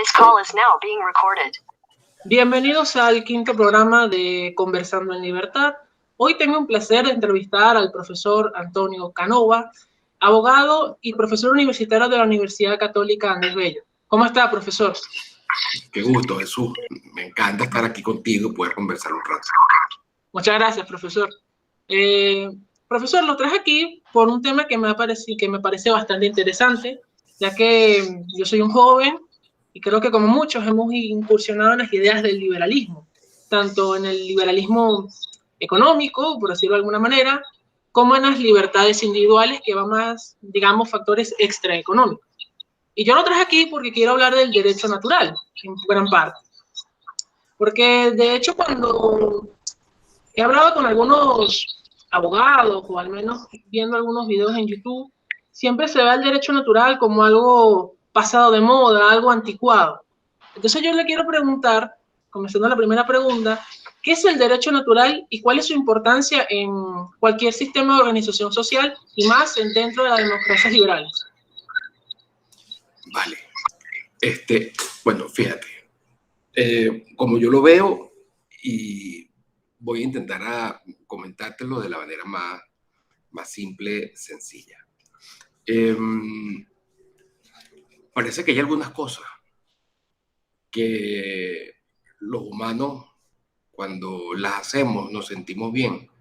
This call is now being recorded. Bienvenidos al quinto programa de Conversando en Libertad. Hoy tengo un placer de entrevistar al profesor Antonio Canova, abogado y profesor universitario de la Universidad Católica Andrés Bello. ¿Cómo está, profesor? Qué gusto, Jesús. Me encanta estar aquí contigo y poder conversar un rato. Muchas gracias, profesor. Profesor, lo traje aquí por un tema que me parece bastante interesante, ya que yo soy un joven y creo que como muchos hemos incursionado en las ideas del liberalismo, tanto en el liberalismo económico, por decirlo de alguna manera, como en las libertades individuales que van más, digamos, factores extraeconómicos. Y yo lo traje aquí porque quiero hablar del derecho natural, en gran parte. Porque, de hecho, cuando he hablado con algunos abogados, o al menos viendo algunos videos en YouTube, siempre se ve el derecho natural como algo pasado de moda, algo anticuado. Entonces yo le quiero preguntar, comenzando la primera pregunta, ¿qué es el derecho natural y cuál es su importancia en cualquier sistema de organización social y más dentro de las democracias liberales? Vale. Bueno, fíjate, como yo lo veo, y voy a intentar comentártelo de la manera más simple, sencilla. Parece que hay algunas cosas que los humanos, cuando las hacemos, nos sentimos bien.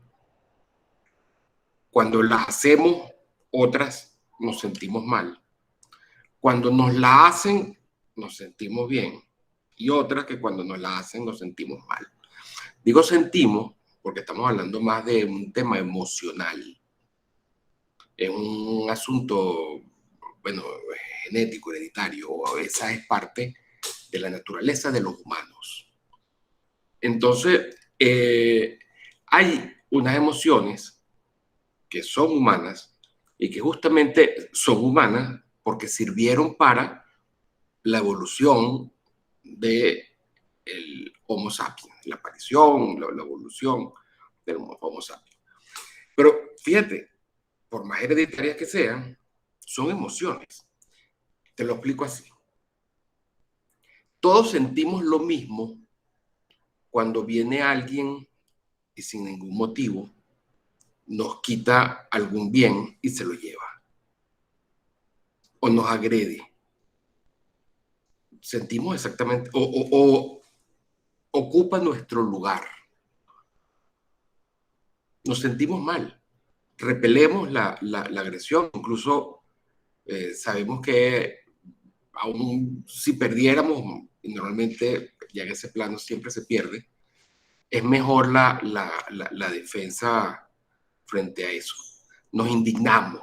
Cuando las hacemos, otras nos sentimos mal. Cuando nos la hacen, nos sentimos bien. Y otras que cuando nos la hacen, nos sentimos mal. Digo sentimos porque estamos hablando más de un tema emocional. Es un asunto, bueno, genético, hereditario. Esa es parte de la naturaleza de los humanos. Entonces, hay unas emociones que son humanas y que justamente son humanas porque sirvieron para la evolución del Homo sapiens, la aparición, la evolución del Homo sapiens. Pero fíjate, por más hereditarias que sean, son emociones. Te lo explico así. Todos sentimos lo mismo cuando viene alguien y sin ningún motivo nos quita algún bien y se lo lleva. O nos agrede. Sentimos exactamente, o ocupa nuestro lugar. Nos sentimos mal. Repelemos la agresión. Incluso sabemos que aún si perdiéramos, y normalmente ya en ese plano siempre se pierde, es mejor la defensa frente a eso. Nos indignamos,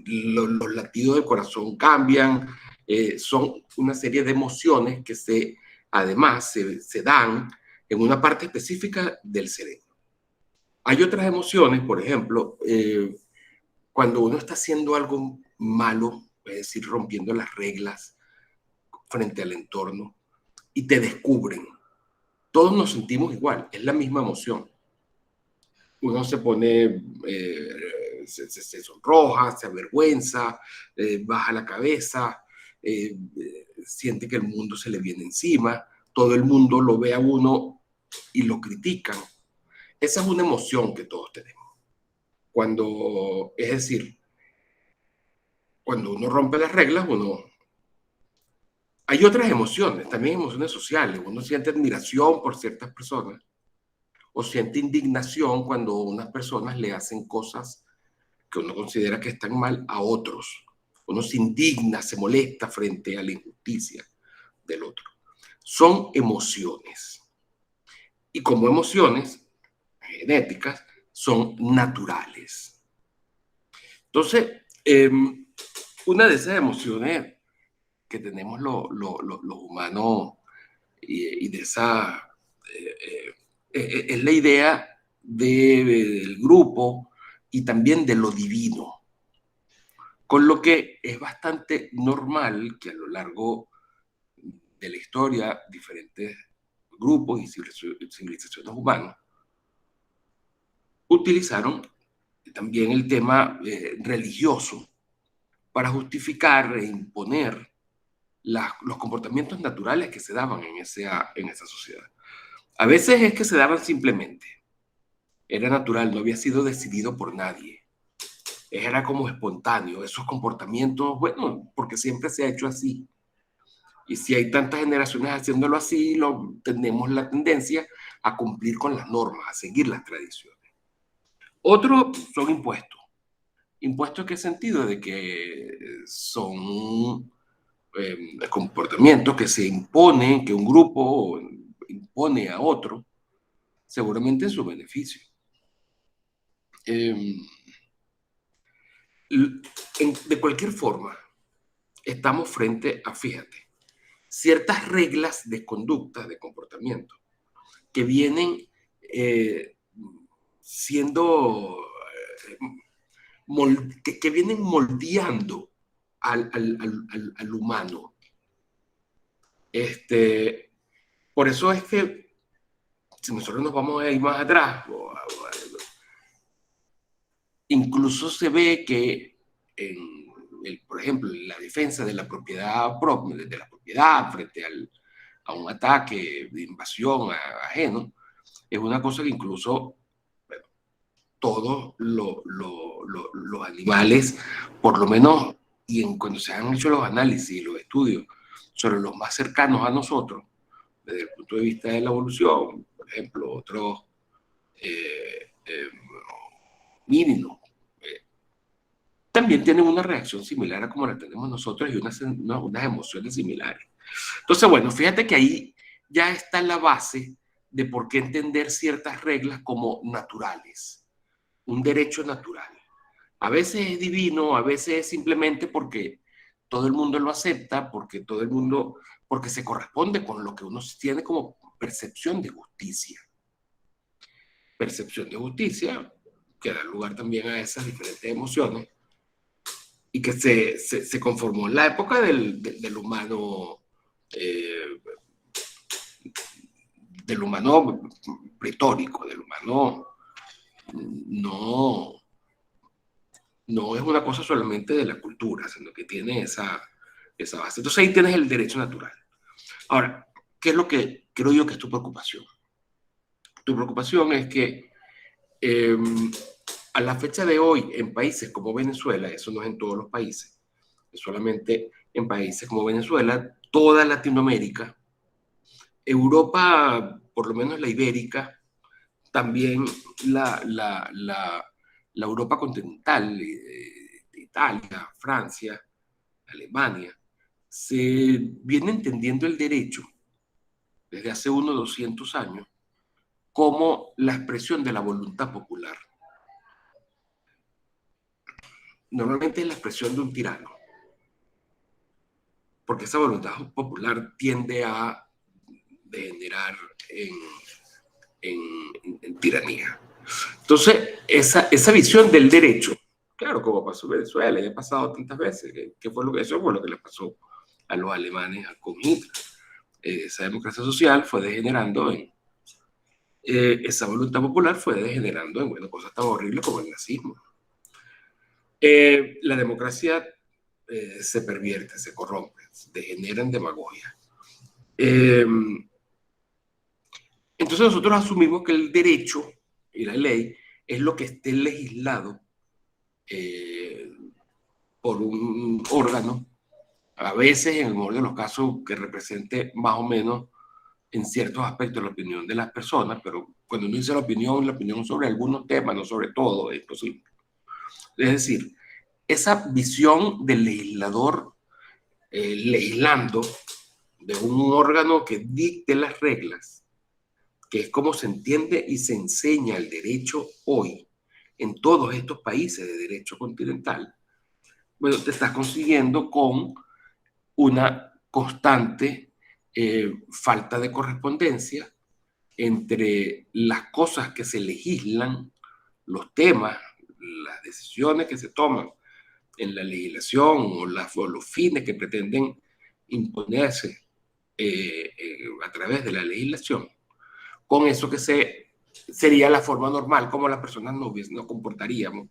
los latidos del corazón cambian, son una serie de emociones que además se dan en una parte específica del cerebro. Hay otras emociones, por ejemplo, cuando uno está haciendo algo malo, es decir, rompiendo las reglas frente al entorno, y te descubren. Todos nos sentimos igual, es la misma emoción. Uno se pone, se sonroja, se avergüenza, baja la cabeza, siente que el mundo se le viene encima, todo el mundo lo ve a uno y lo critican. Esa es una emoción que todos tenemos. Es decir, cuando uno rompe las reglas, hay otras emociones, también emociones sociales. Uno siente admiración por ciertas personas o siente indignación cuando unas personas le hacen cosas que uno considera que están mal a otros. Uno se indigna, se molesta frente a la injusticia del otro. Son emociones. Y como emociones genéticas, son naturales. Entonces, una de esas emociones que tenemos los humanos y de esa es la idea del grupo y también de lo divino, con lo que es bastante normal que a lo largo de la historia diferentes grupos y civilizaciones humanas utilizaron también el tema religioso para justificar e imponer los comportamientos naturales que se daban en esa sociedad. A veces es que se daban simplemente. Era natural, no había sido decidido por nadie. Era como espontáneo, esos comportamientos, bueno, porque siempre se ha hecho así. Y si hay tantas generaciones haciéndolo así, tenemos la tendencia a cumplir con las normas, a seguir las tradiciones. Otros son impuestos. ¿Impuestos en qué sentido? De que son comportamientos que se imponen, que un grupo impone a otro, seguramente en su beneficio. De cualquier forma, estamos frente a, fíjate, ciertas reglas de conducta, de comportamiento, que vienen siendo, que vienen moldeando al humano. Por eso es que, si nosotros nos vamos a ir más atrás, incluso se ve que, por ejemplo, la defensa de la propiedad frente a un ataque de invasión ajeno, es una cosa que incluso, bueno, todos los animales, por lo menos, cuando se han hecho los análisis y los estudios sobre los más cercanos a nosotros, desde el punto de vista de la evolución, por ejemplo, otros mínimos, también tienen una reacción similar a como la tenemos nosotros y unas emociones similares. Entonces, bueno, fíjate que ahí ya está la base de por qué entender ciertas reglas como naturales, un derecho natural. A veces es divino, a veces es simplemente porque todo el mundo lo acepta, porque se corresponde con lo que uno tiene como percepción de justicia. Percepción de justicia que da lugar también a esas diferentes emociones y que se conformó en la época del humano pretórico, del humano no es una cosa solamente de la cultura, sino que tiene esa base. Entonces ahí tienes el derecho natural. Ahora, ¿qué es lo que creo yo que es tu preocupación? Tu preocupación es que a la fecha de hoy, en países como Venezuela, eso no es en todos los países, es solamente en países como Venezuela, toda Latinoamérica, Europa, por lo menos la ibérica, también la Europa continental, Italia, Francia, Alemania, se viene entendiendo el derecho desde hace unos 200 años como la expresión de la voluntad popular. Normalmente es la expresión de un tirano, porque esa voluntad popular tiende a degenerar en tiranía. Entonces, esa visión del derecho, claro, como pasó en Venezuela y ha pasado tantas veces, eso fue lo que le pasó a los alemanes con Hitler. Esa democracia social fue degenerando esa voluntad popular fue degenerando en, bueno, cosas tan horribles como el nazismo. La democracia se pervierte, se corrompe, degenera en demagogia. Entonces nosotros asumimos que el derecho y la ley es lo que esté legislado por un órgano, a veces en el mejor de los casos que represente más o menos en ciertos aspectos la opinión de las personas, pero cuando uno dice la opinión sobre algunos temas, no sobre todo, es posible. Es decir, esa visión del legislador legislando de un órgano que dicte las reglas, que es como se entiende y se enseña el derecho hoy en todos estos países de derecho continental, bueno, te estás consiguiendo con una constante falta de correspondencia entre las cosas que se legislan, los temas, las decisiones que se toman en la legislación o los fines que pretenden imponerse a través de la legislación, con eso que sería la forma normal como las personas nos comportaríamos,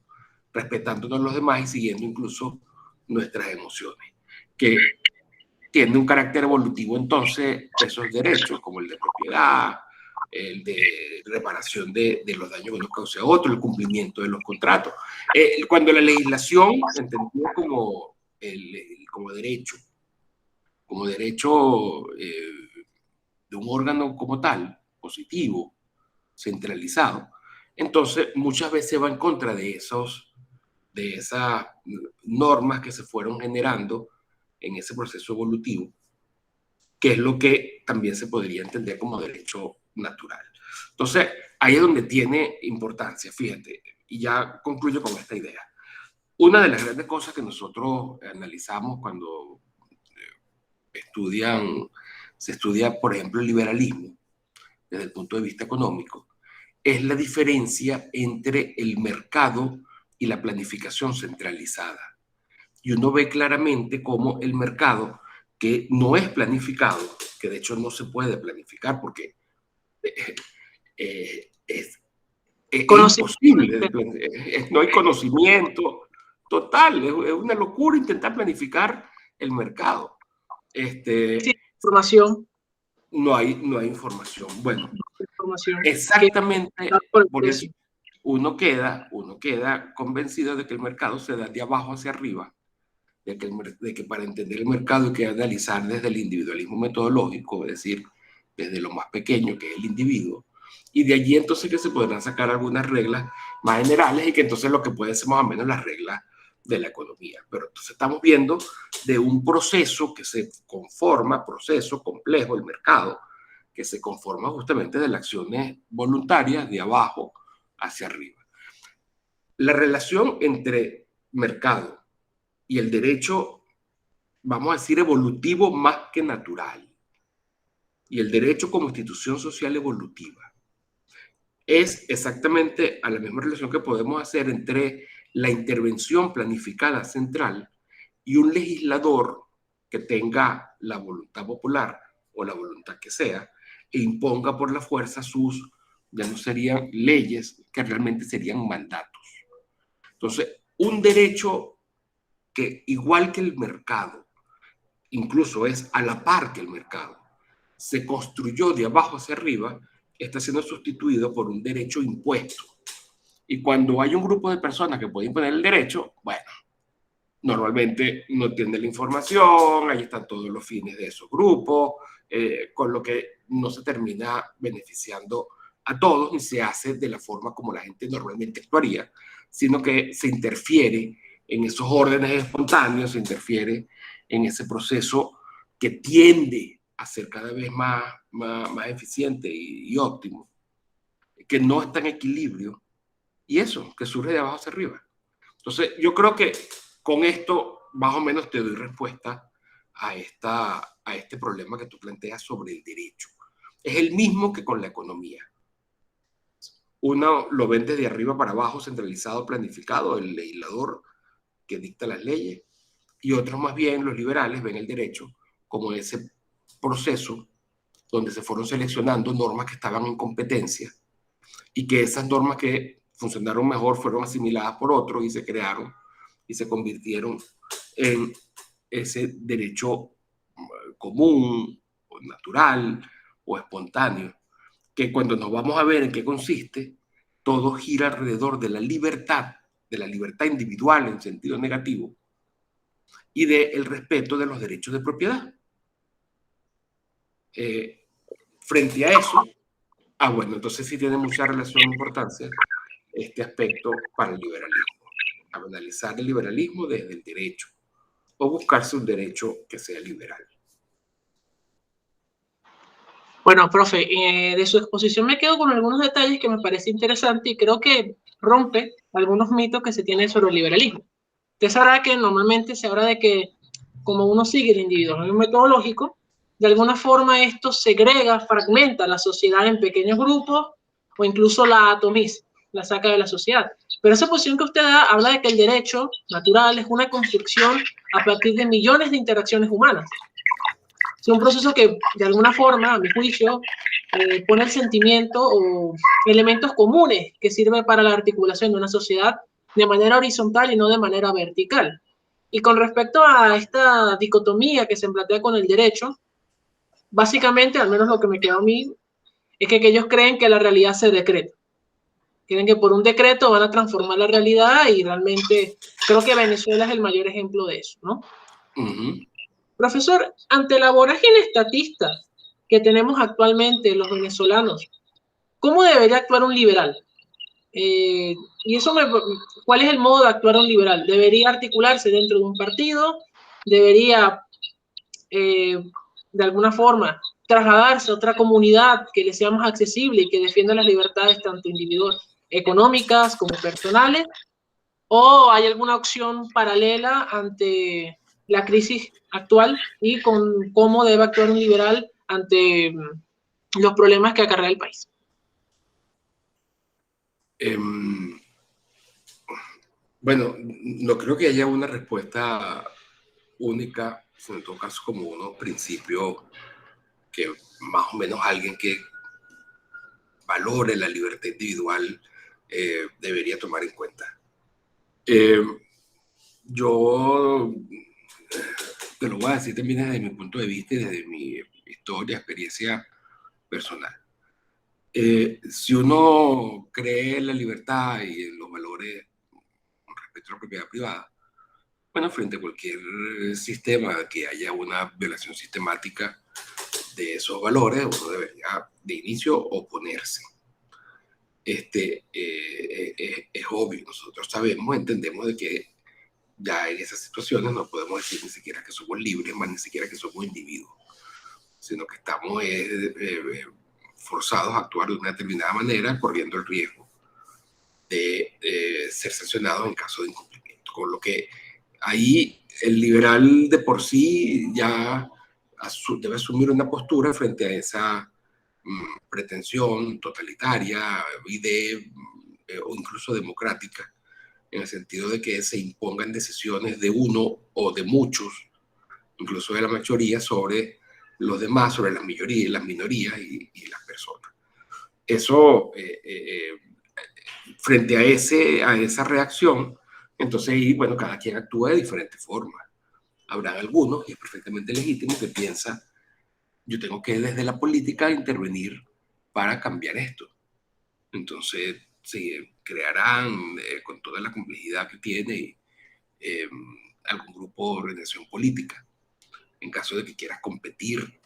respetándonos los demás y siguiendo incluso nuestras emociones. Que tiene un carácter evolutivo entonces esos derechos, como el de propiedad, el de reparación de los daños que nos cause a otro, el cumplimiento de los contratos. Cuando la legislación, entendida como derecho de un órgano como tal, positivo, centralizado, entonces muchas veces va en contra de esas normas que se fueron generando en ese proceso evolutivo, que es lo que también se podría entender como derecho natural. Entonces, ahí es donde tiene importancia, fíjate, y ya concluyo con esta idea. Una de las grandes cosas que nosotros analizamos cuando se estudia, por ejemplo, el liberalismo, desde el punto de vista económico, es la diferencia entre el mercado y la planificación centralizada. Y uno ve claramente cómo el mercado, que no es planificado, que de hecho no se puede planificar porque es imposible, no hay conocimiento total, es una locura intentar planificar el mercado. Sí, información. No hay información. Bueno, Información exactamente por eso uno queda convencido de que el mercado se da de abajo hacia arriba, de que para entender el mercado hay que analizar desde el individualismo metodológico, es decir, desde lo más pequeño que es el individuo, y de allí entonces que se podrán sacar algunas reglas más generales y que entonces lo que puede ser más o menos las reglas de la economía. Pero entonces estamos viendo de un proceso que se conforma, proceso complejo, el mercado, que se conforma justamente de las acciones voluntarias de abajo hacia arriba. La relación entre mercado y el derecho, vamos a decir, evolutivo más que natural, y el derecho como institución social evolutiva, es exactamente a la misma relación que podemos hacer entre la intervención planificada central y un legislador que tenga la voluntad popular o la voluntad que sea e imponga por la fuerza ya no serían leyes, que realmente serían mandatos. Entonces, un derecho que, igual que el mercado, incluso es a la par que el mercado, se construyó de abajo hacia arriba, está siendo sustituido por un derecho impuesto. Y cuando hay un grupo de personas que pueden imponer el derecho, bueno, normalmente no tiene la información, ahí están todos los fines de esos grupos, con lo que no se termina beneficiando a todos ni se hace de la forma como la gente normalmente actuaría, sino que se interfiere en esos órdenes espontáneos, se interfiere en ese proceso que tiende a ser cada vez más eficiente y óptimo, que no está en equilibrio, y eso, que surge de abajo hacia arriba. Entonces, yo creo que con esto más o menos te doy respuesta a este problema que tú planteas sobre el derecho. Es el mismo que con la economía. Uno lo ven desde arriba para abajo, centralizado, planificado, el legislador que dicta las leyes, y otros más bien, los liberales, ven el derecho como ese proceso donde se fueron seleccionando normas que estaban en competencia y que esas normas que funcionaron mejor fueron asimiladas por otros y se crearon y se convirtieron en ese derecho común o natural o espontáneo, que cuando nos vamos a ver en qué consiste, todo gira alrededor de la libertad individual en sentido negativo y del respeto de los derechos de propiedad. Frente a eso, bueno, entonces sí tiene mucha relación e importancia este aspecto para el liberalismo, analizar el liberalismo desde el derecho o buscarse un derecho que sea liberal. Bueno, profe, de su exposición me quedo con algunos detalles que me parece interesante y creo que rompe algunos mitos que se tienen sobre el liberalismo. Usted sabrá que normalmente se habla de que como uno sigue el individualismo metodológico, de alguna forma esto segrega, fragmenta la sociedad en pequeños grupos o incluso la atomiza, la saca de la sociedad. Pero esa posición que usted da habla de que el derecho natural es una construcción a partir de millones de interacciones humanas. Es un proceso que, de alguna forma, a mi juicio, pone el sentimiento o elementos comunes que sirven para la articulación de una sociedad de manera horizontal y no de manera vertical. Y con respecto a esta dicotomía que se plantea con el derecho, básicamente, al menos lo que me quedó a mí, es que ellos creen que la realidad se decreta. Creen que por un decreto van a transformar la realidad y realmente creo que Venezuela es el mayor ejemplo de eso, ¿no? Profesor, ante la vorágine estatista que tenemos actualmente los venezolanos, ¿cómo debería actuar un liberal? Y eso ¿cuál es el modo de actuar un liberal? ¿Debería articularse dentro de un partido? ¿Debería, de alguna forma, trasladarse a otra comunidad que le sea más accesible y que defienda las libertades tanto individuales, económicas como personales? ¿O hay alguna opción paralela ante la crisis actual y con cómo debe actuar un liberal ante los problemas que acarrea el país? Bueno, no creo que haya una respuesta única, sino en todo caso como unos principios que más o menos alguien que valore la libertad individual debería tomar en cuenta. Yo te lo voy a decir también desde mi punto de vista y desde mi historia, experiencia personal. Si uno cree en la libertad y en los valores con respecto a la propiedad privada, bueno, frente a cualquier sistema que haya una violación sistemática de esos valores, uno debería de inicio oponerse. Es obvio, nosotros sabemos, entendemos de que ya en esas situaciones no podemos decir ni siquiera que somos libres, más ni siquiera que somos individuos, sino que estamos forzados a actuar de una determinada manera, corriendo el riesgo de ser sancionados en caso de incumplimiento. Con lo que ahí el liberal de por sí ya debe asumir una postura frente a esa pretensión totalitaria o incluso democrática, en el sentido de que se impongan decisiones de uno o de muchos, incluso de la mayoría, sobre los demás, sobre las minorías y las personas. Eso, frente a esa reacción, entonces ahí, bueno, cada quien actúa de diferente forma. Habrá algunos, y es perfectamente legítimo, que piensa, yo tengo que desde la política intervenir para cambiar esto. Entonces, se crearán con toda la complejidad que tiene algún grupo o organización política. En caso de que quieras competir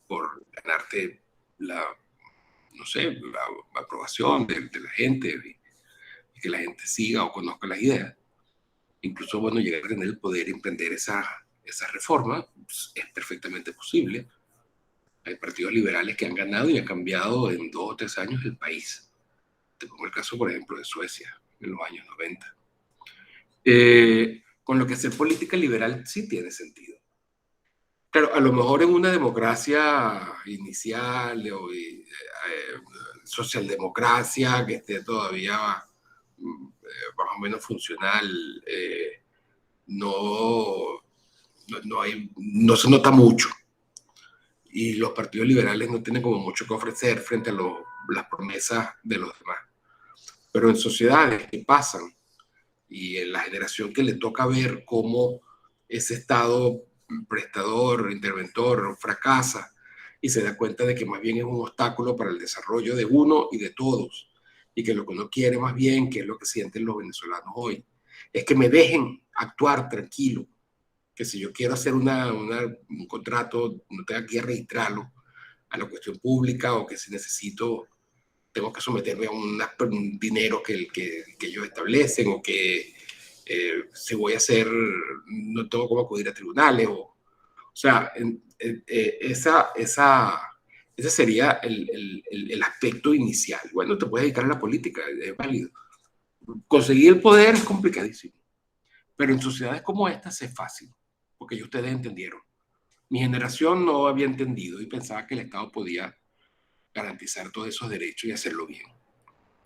por ganarte no sé, la aprobación de la gente y que la gente siga o conozca las ideas. Incluso, bueno, llegar a tener el poder y emprender esa reforma pues, es perfectamente posible. Hay partidos liberales que han ganado y han cambiado en 2 o 3 años el país. Te pongo el caso, por ejemplo, de Suecia, en los años 90. Con lo que hacer política liberal sí tiene sentido. Claro, a lo mejor en una democracia inicial o socialdemocracia que esté todavía más o menos funcional, no se nota mucho. Y los partidos liberales no tienen como mucho que ofrecer frente a las promesas de los demás. Pero en sociedades que pasan y en la generación que le toca ver cómo ese Estado prestador, interventor, fracasa y se da cuenta de que más bien es un obstáculo para el desarrollo de uno y de todos, y que lo que uno quiere más bien, que es lo que sienten los venezolanos hoy, es que me dejen actuar tranquilo, que si yo quiero hacer un contrato, no tenga que registrarlo a la cuestión pública, o que si necesito, tengo que someterme a un dinero que ellos establecen, o que si voy a hacer, no tengo cómo acudir a tribunales, o sea, ese sería el aspecto inicial. Bueno, te puedes dedicar a la política, es válido. Conseguir el poder es complicadísimo, pero en sociedades como estas es fácil, porque ya ustedes entendieron. Mi generación no había entendido y pensaba que el Estado podía garantizar todos esos derechos y hacerlo bien.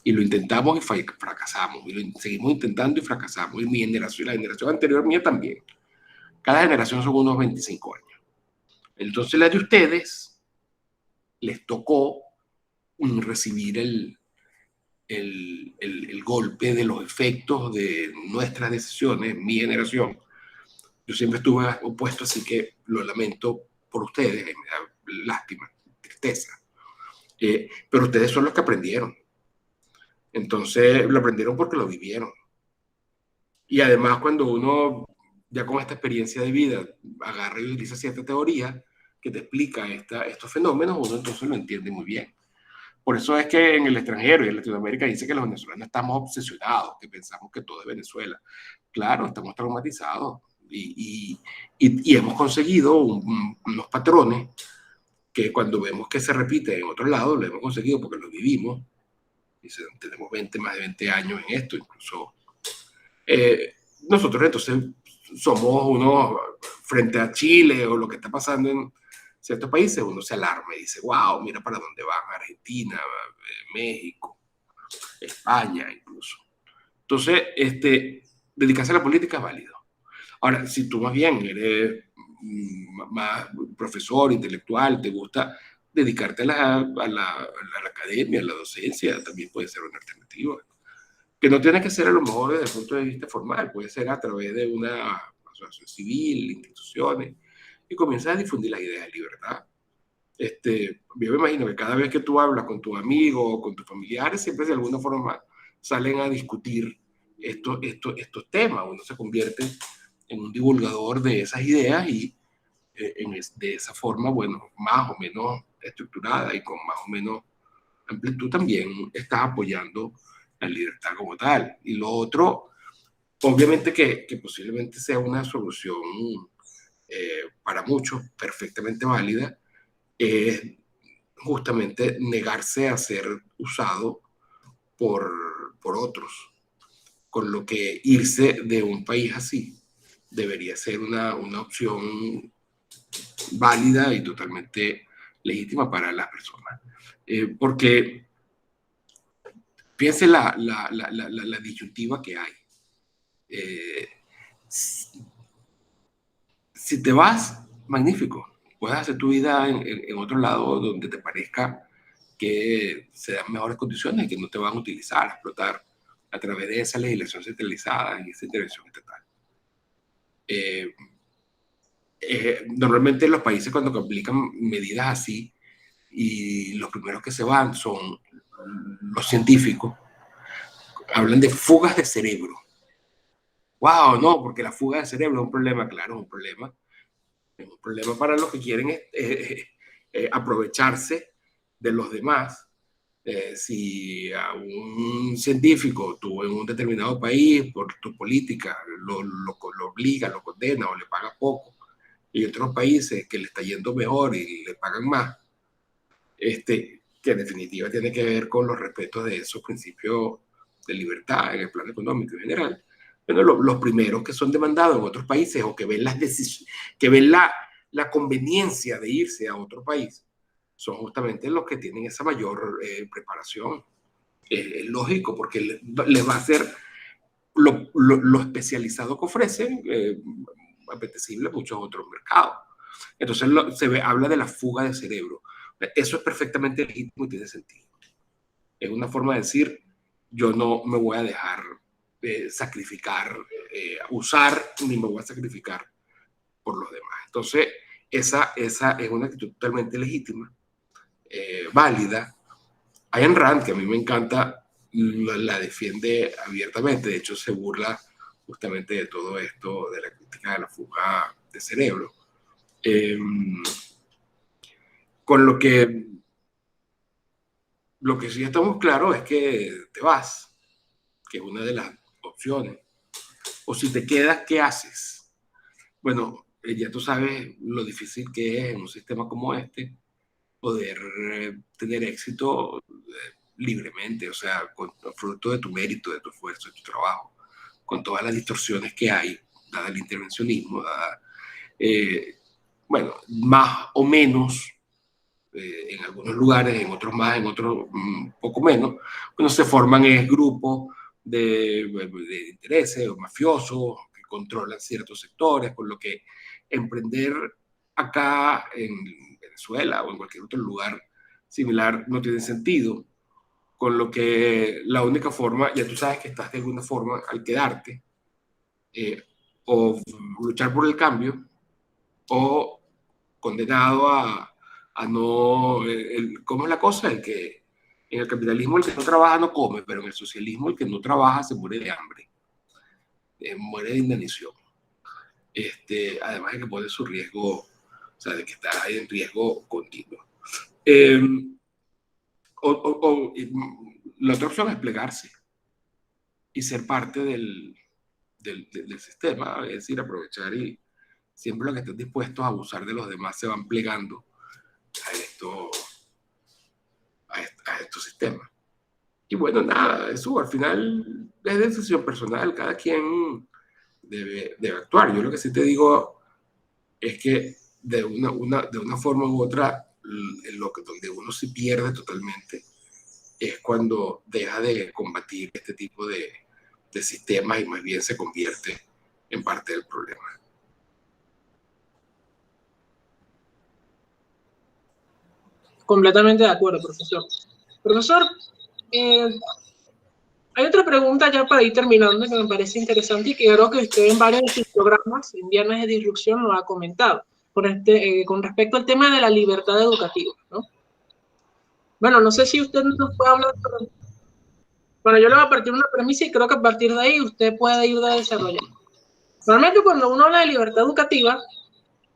Y lo intentamos y fracasamos, y lo seguimos intentando y fracasamos. Y mi generación, la generación anterior mía también. Cada generación son unos 25 años. Entonces la de ustedes les tocó recibir el golpe de los efectos de nuestras decisiones, mi generación. Yo siempre estuve opuesto, así que lo lamento por ustedes, me da lástima, tristeza. Pero ustedes son los que aprendieron. Entonces lo aprendieron porque lo vivieron. Y además cuando uno, ya con esta experiencia de vida, agarra y utiliza cierta teoría que te explica estos fenómenos, uno entonces lo entiende muy bien. Por eso es que en el extranjero y en Latinoamérica dice que los venezolanos estamos obsesionados, que pensamos que todo es Venezuela. Claro, estamos traumatizados y hemos conseguido unos patrones que cuando vemos que se repite en otro lado, lo hemos conseguido porque lo vivimos. Y tenemos más de 20 años en esto, incluso. Nosotros entonces somos uno frente a Chile o lo que está pasando en ciertos países, uno se alarma y dice, wow, mira para dónde van, Argentina, México, España incluso. Entonces, dedicarse a la política es válido. Ahora, si tú más bien eres más profesor, intelectual, te gusta dedicarte a la academia, a la docencia, también puede ser una alternativa. Que no tiene que ser a lo mejor desde el punto de vista formal, puede ser a través de una asociación civil, instituciones, y comienzas a difundir las ideas de libertad. Yo me imagino que cada vez que tú hablas con tu amigo o con tus familiares, siempre de alguna forma salen a discutir estos temas. Uno se convierte en un divulgador de esas ideas y de esa forma, bueno, más o menos estructurada y con más o menos amplitud también estás apoyando la libertad como tal. Y lo otro, obviamente que posiblemente sea una solución para muchos perfectamente válida, es justamente negarse a ser usado por otros, con lo que irse de un país así debería ser una opción válida y totalmente legítima para las personas. Porque piense la disyuntiva que hay. Si te vas, magnífico. Puedes hacer tu vida en otro lado donde te parezca que se dan mejores condiciones, que no te van a utilizar, a explotar a través de esa legislación centralizada y esa intervención estatal. Normalmente los países cuando aplican medidas así y los primeros que se van son los científicos, hablan de fugas de cerebro. Wow, no, porque la fuga de cerebro es un problema, claro, es un problema. Es un problema para los que quieren aprovecharse de los demás. Si a un científico tú en un determinado país por tu política lo obliga, lo condena o le paga poco, y otros países que le está yendo mejor y le pagan más, que en definitiva tiene que ver con los respetos de esos principios de libertad en el plano económico en general. Bueno, los primeros que son demandados en otros países o que ven la conveniencia de irse a otro país son justamente los que tienen esa mayor preparación. Es lógico, porque les va a hacer lo especializado que ofrecen apetecible a muchos otros mercados. Entonces habla de la fuga de cerebro. Eso es perfectamente legítimo y tiene sentido. Es una forma de decir, yo no me voy a dejar sacrificar, usar, ni me voy a sacrificar por los demás. Entonces, esa es una actitud totalmente legítima, válida. Ayn Rand, que a mí me encanta, la defiende abiertamente. De hecho, se burla justamente de todo esto, de la crítica de la fuga de cerebro. Con lo que sí estamos claros es que te vas, que es una de las opciones. O si te quedas, ¿qué haces? Bueno, ya tú sabes lo difícil que es en un sistema como este poder tener éxito libremente, o sea, fruto de tu mérito, de tu esfuerzo, de tu trabajo, con todas las distorsiones que hay, dada el intervencionismo, dada, bueno, más o menos en algunos lugares, en otros más, en otros poco menos, bueno, se forman grupos de intereses o mafiosos que controlan ciertos sectores, por lo que emprender acá en Venezuela o en cualquier otro lugar similar no tiene sentido. con lo que la única forma, ya tú sabes que estás de alguna forma al quedarte, o luchar por el cambio, o condenado a no, ¿cómo es la cosa? El que en el capitalismo el que no trabaja no come, pero en el socialismo el que no trabaja se muere de hambre, muere de inanición. Además de que pone su riesgo, o sea, de que está en riesgo continuo. Eh, la otra opción es plegarse y ser parte del sistema, es decir, aprovechar y siempre los que estén dispuestos a abusar de los demás se van plegando a, esto, a estos sistemas. Y bueno, nada, eso al final es decisión personal, cada quien debe actuar. Yo lo que sí te digo es que de una forma u otra, donde uno se pierde totalmente es cuando deja de combatir este tipo de sistemas y más bien se convierte en parte del problema. Completamente de acuerdo, profesor. Profesor, hay otra pregunta ya para ir terminando que me parece interesante y que creo que usted en varios de sus programas en Viernes de Disrupción lo ha comentado con respecto al tema de la libertad educativa, ¿no? Bueno, no sé si usted nos puede hablar. Bueno, yo le voy a partir una premisa y creo que a partir de ahí usted puede ir a desarrollar. Normalmente cuando uno habla de libertad educativa,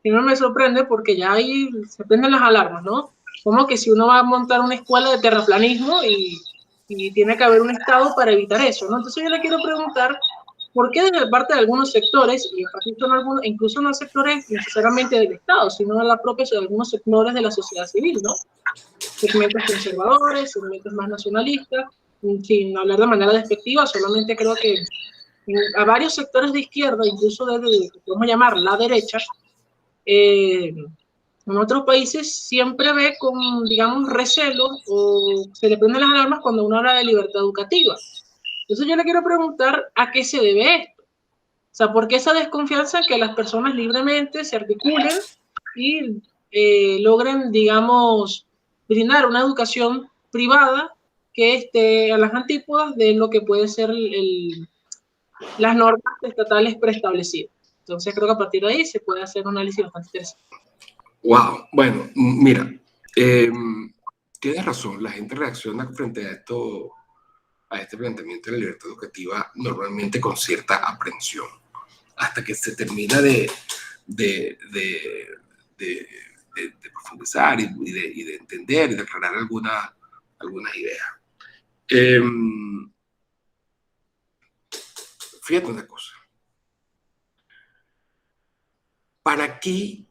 no me sorprende porque ya ahí se prenden las alarmas, ¿no? Como que si uno va a montar una escuela de terraplanismo y tiene que haber un Estado para evitar eso, ¿no? Entonces yo le quiero preguntar, ¿por qué desde parte de algunos sectores, y algunos, incluso no sectores necesariamente del Estado, sino de la propia, de algunos sectores de la sociedad civil, ¿no? Segmentos conservadores, segmentos más nacionalistas, sin hablar de manera despectiva, solamente creo que a varios sectores de izquierda, incluso de podemos llamar la derecha, en otros países siempre ve con, digamos, recelo o se le prenden las alarmas cuando uno habla de libertad educativa. Entonces yo le quiero preguntar a qué se debe esto. O sea, ¿por qué esa desconfianza en que las personas libremente se articulen y logren, digamos, brindar una educación privada que esté a las antípodas de lo que puede ser las normas estatales preestablecidas? Entonces creo que a partir de ahí se puede hacer un análisis bastante interesante. Wow, bueno, mira, tienes razón, la gente reacciona frente a este planteamiento de la libertad educativa normalmente con cierta aprensión, hasta que se termina de, de, de profundizar y de entender y de aclarar algunas ideas. Fíjate una cosa, ¿para qué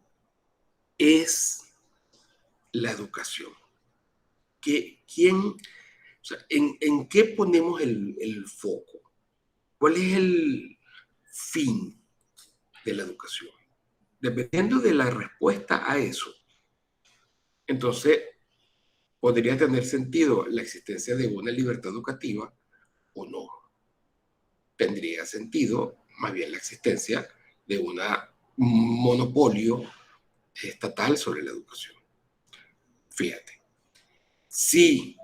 es la educación? ¿Quién, o sea, en qué ponemos el foco? ¿Cuál es el fin de la educación? Dependiendo de la respuesta a eso, entonces podría tener sentido la existencia de una libertad educativa o no. Tendría sentido más bien la existencia de un monopolio estatal sobre la educación. Fíjate, si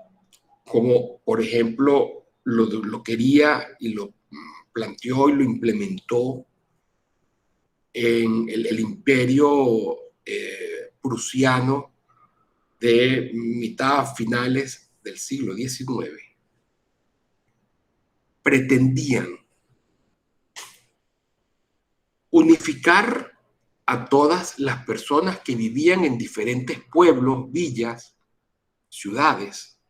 como por ejemplo lo quería y lo planteó y lo implementó en el imperio prusiano de mitad a finales del siglo XIX, pretendían unificar a todas las personas que vivían en diferentes pueblos, villas, ciudades,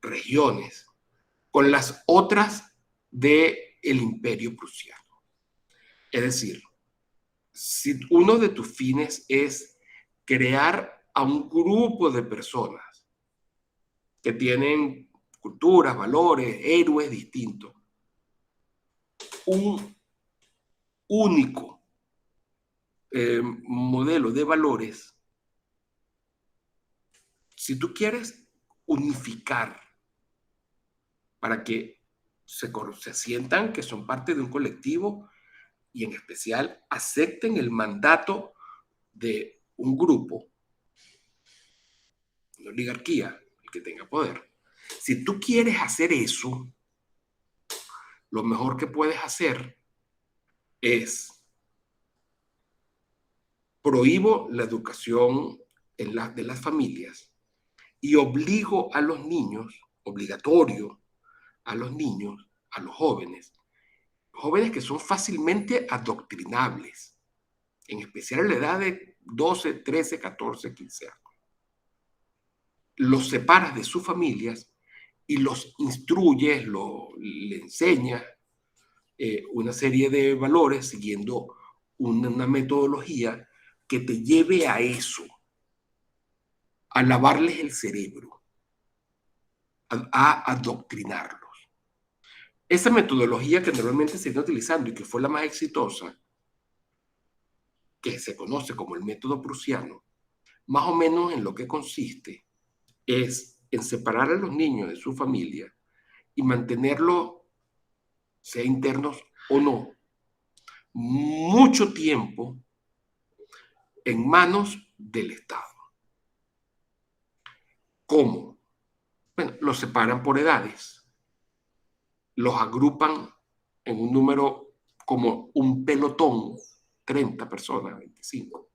regiones, con las otras del imperio prusiano. Es decir, si uno de tus fines es crear a un grupo de personas que tienen culturas, valores, héroes distintos, un único modelo de valores, si tú quieres unificar para que se sientan que son parte de un colectivo y en especial acepten el mandato de un grupo, una oligarquía, el que tenga poder, Si tú quieres hacer eso, lo mejor que puedes hacer es prohíbo la educación de las familias y obligo a los niños, obligatorio a los niños, a los jóvenes que son fácilmente adoctrinables, en especial a la edad de 12, 13, 14, 15 años. Los separas de sus familias y los instruyes, le enseñas una serie de valores siguiendo una metodología que te lleve a eso, a lavarles el cerebro, a adoctrinarlos. Esa metodología que normalmente se está utilizando y que fue la más exitosa, que se conoce como el método prusiano, más o menos en lo que consiste es en separar a los niños de su familia y mantenerlos, sea internos o no, mucho tiempo en manos del Estado. ¿Cómo? Bueno, los separan por edades, los agrupan en un número como un pelotón, 30 personas, 25.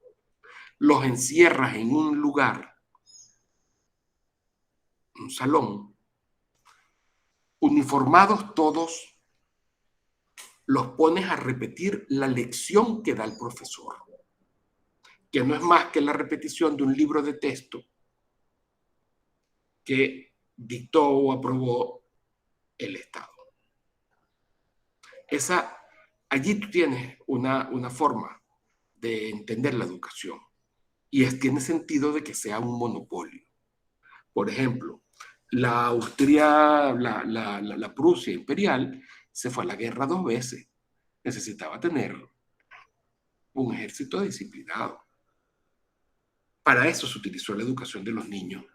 Los encierras en un lugar, un salón, uniformados todos, los pones a repetir la lección que da el profesor, que no es más que la repetición de un libro de texto que dictó o aprobó el Estado. Allí tú tienes una forma de entender la educación y tiene sentido de que sea un monopolio. Por ejemplo, la Prusia imperial se fue a la guerra 2 veces. Necesitaba tener un ejército disciplinado. Para eso se utilizó la educación de los niños,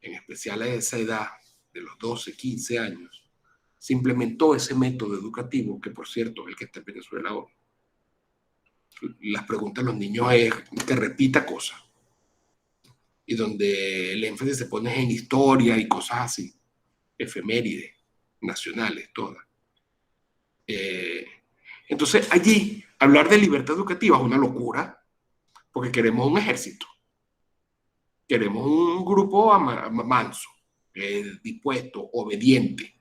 en especial a esa edad de los 12, 15 años. Se implementó ese método educativo, que por cierto es el que está en Venezuela ahora. Las preguntas a los niños es que repita cosas. Y donde el énfasis se pone en historia y cosas así, efemérides, nacionales, todas. Entonces, allí, hablar de libertad educativa es una locura, porque queremos un ejército. Queremos un grupo manso, dispuesto, obediente,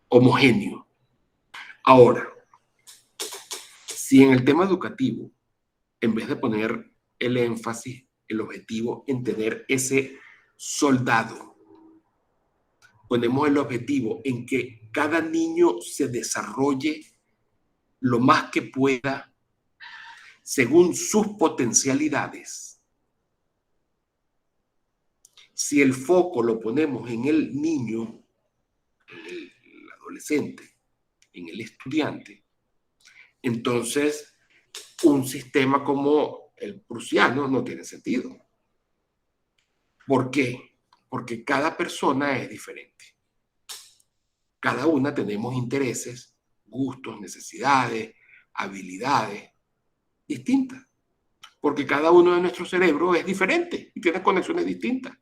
homogéneo. Ahora, si en el tema educativo, en vez de poner el énfasis, el objetivo en tener ese soldado, ponemos el objetivo en que cada niño se desarrolle lo más que pueda según sus potencialidades. Si el foco lo ponemos en el niño, en el adolescente, en el estudiante, entonces un sistema como el prusiano no tiene sentido. ¿Por qué? Porque cada persona es diferente. Cada una tenemos intereses, gustos, necesidades, habilidades distintas. Porque cada uno de nuestros cerebros es diferente y tiene conexiones distintas,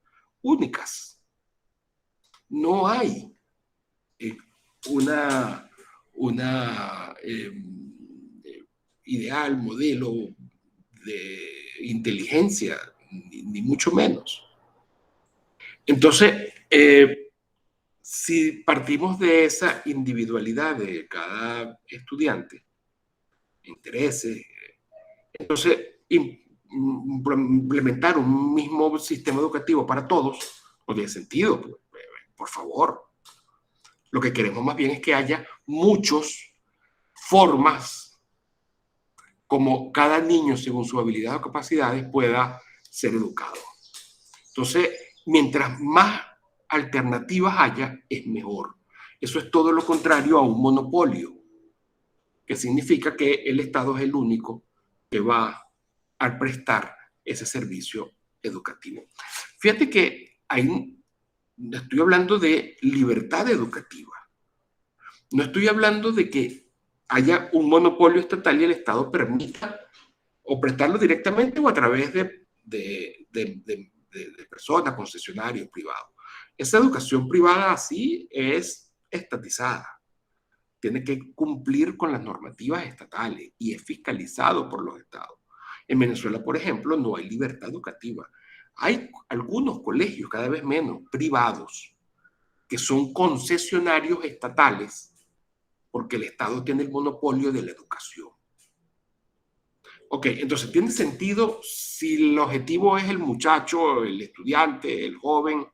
únicas. No hay una ideal, modelo de inteligencia, ni mucho menos. Entonces, si partimos de esa individualidad de cada estudiante, intereses, entonces implementar un mismo sistema educativo para todos no tiene sentido, por favor. Lo que queremos más bien es que haya muchas formas como cada niño, según su habilidad o capacidades, pueda ser educado. Entonces, mientras más alternativas haya, es mejor. Eso es todo lo contrario a un monopolio, que significa que el Estado es el único que va a prestar ese servicio educativo. Fíjate que estoy hablando de libertad educativa. No estoy hablando de que haya un monopolio estatal y el Estado permita o prestarlo directamente o a través de personas, concesionarios, privados. Esa educación privada así es estatizada. Tiene que cumplir con las normativas estatales y es fiscalizado por los estados. En Venezuela, por ejemplo, no hay libertad educativa. Hay algunos colegios, cada vez menos, privados, que son concesionarios estatales porque el Estado tiene el monopolio de la educación. Ok, entonces tiene sentido si el objetivo es el muchacho, el estudiante, el joven,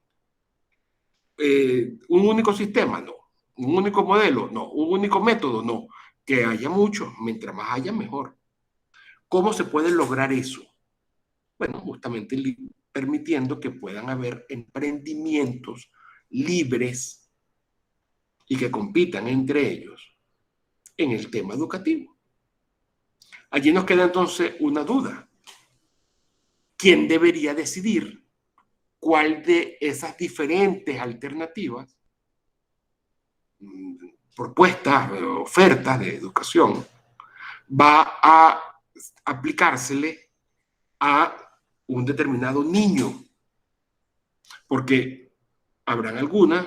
un único sistema, no. Un único modelo, no. Un único método, no. Que haya muchos, mientras más haya, mejor. ¿Cómo se puede lograr eso? Bueno, justamente permitiendo que puedan haber emprendimientos libres y que compitan entre ellos en el tema educativo. Allí nos queda entonces una duda. ¿Quién debería decidir cuál de esas diferentes alternativas, propuestas, ofertas de educación, va a aplicársele a un determinado niño? Porque habrán algunas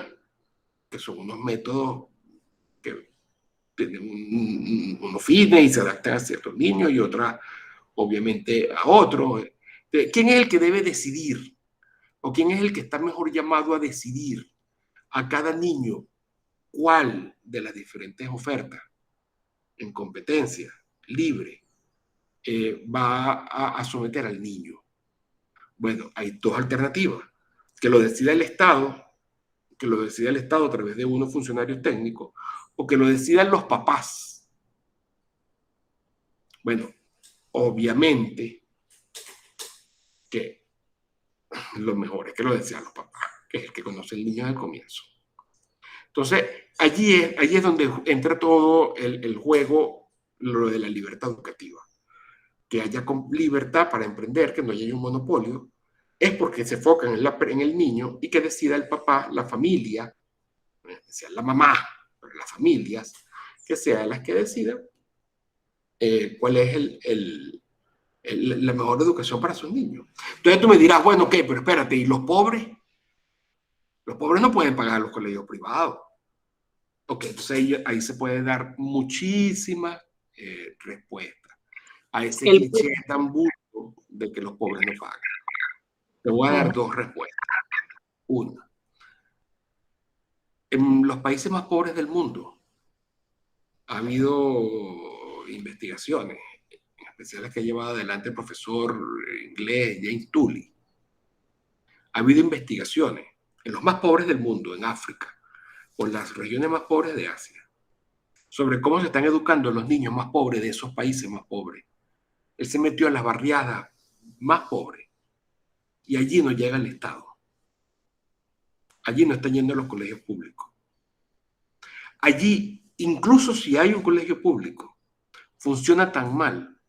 que son unos métodos que tienen unos fines y se adaptan a ciertos niños y otras, obviamente, a otros. ¿Quién es el que debe decidir? ¿O quién es el que está mejor llamado a decidir a cada niño cuál de las diferentes ofertas en competencia libre va a someter al niño? Bueno, hay dos alternativas. Que lo decida el Estado, que lo decida el Estado a través de unos funcionarios técnicos, o que lo decidan los papás. Bueno, obviamente que lo mejor es que lo decidan los papás, que es el que conoce el niño desde el comienzo. Entonces, allí es donde entra todo el juego, lo de la libertad educativa. Que haya libertad para emprender, que no haya un monopolio, es porque se enfocan en el niño y que decida el papá, la familia, sea la mamá, pero las familias, que sean las que decidan cuál es la mejor educación para sus niños. Entonces tú me dirás, bueno, ok, pero espérate, ¿y los pobres? Los pobres no pueden pagar los colegios privados. Ok, entonces ahí se puede dar muchísimas respuestas a ese El, cliché tan burdo de que los pobres no pagan. Te voy a dar dos respuestas. Una, en los países más pobres del mundo ha habido investigaciones, en especial las que ha llevado adelante el profesor inglés James Tully. Ha habido investigaciones en los más pobres del mundo, en África, o en las regiones más pobres de Asia, sobre cómo se están educando los niños más pobres de esos países más pobres. Él se metió a las barriadas más pobres y allí no llega el Estado. Allí no están yendo a los colegios públicos. Allí, incluso si hay un colegio público, funciona tan mal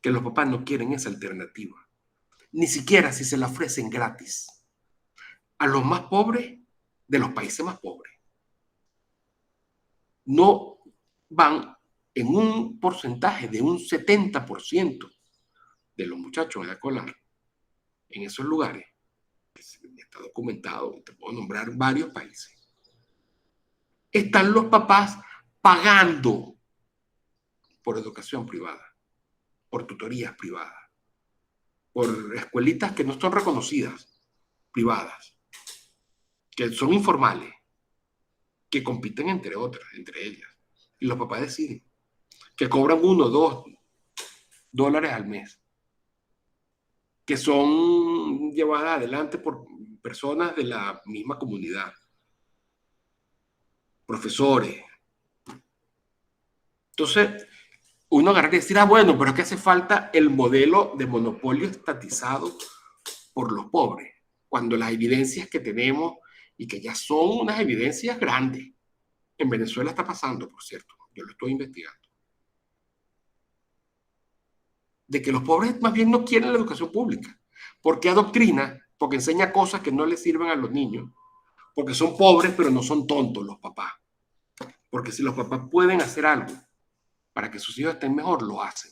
que los papás no quieren esa alternativa. Ni siquiera si se la ofrecen gratis a los más pobres de los países más pobres. No van en un porcentaje de un 70% de los muchachos de escolar en esos lugares. Está documentado, te puedo nombrar varios países. Están los papás pagando por educación privada, por tutorías privadas, por escuelitas que no son reconocidas, privadas, que son informales, que compiten entre otras, entre ellas. Y los papás deciden que cobran $1 o $2 al mes, que son llevadas adelante por personas de la misma comunidad, profesores. Entonces, uno agarra y decir, bueno, pero es que hace falta el modelo de monopolio estatizado por los pobres, cuando las evidencias que tenemos y que ya son unas evidencias grandes, en Venezuela está pasando, por cierto, yo lo estoy investigando, de que los pobres más bien no quieren la educación pública, porque adoctrina, porque enseña cosas que no les sirven a los niños, porque son pobres pero no son tontos los papás, porque si los papás pueden hacer algo para que sus hijos estén mejor, lo hacen.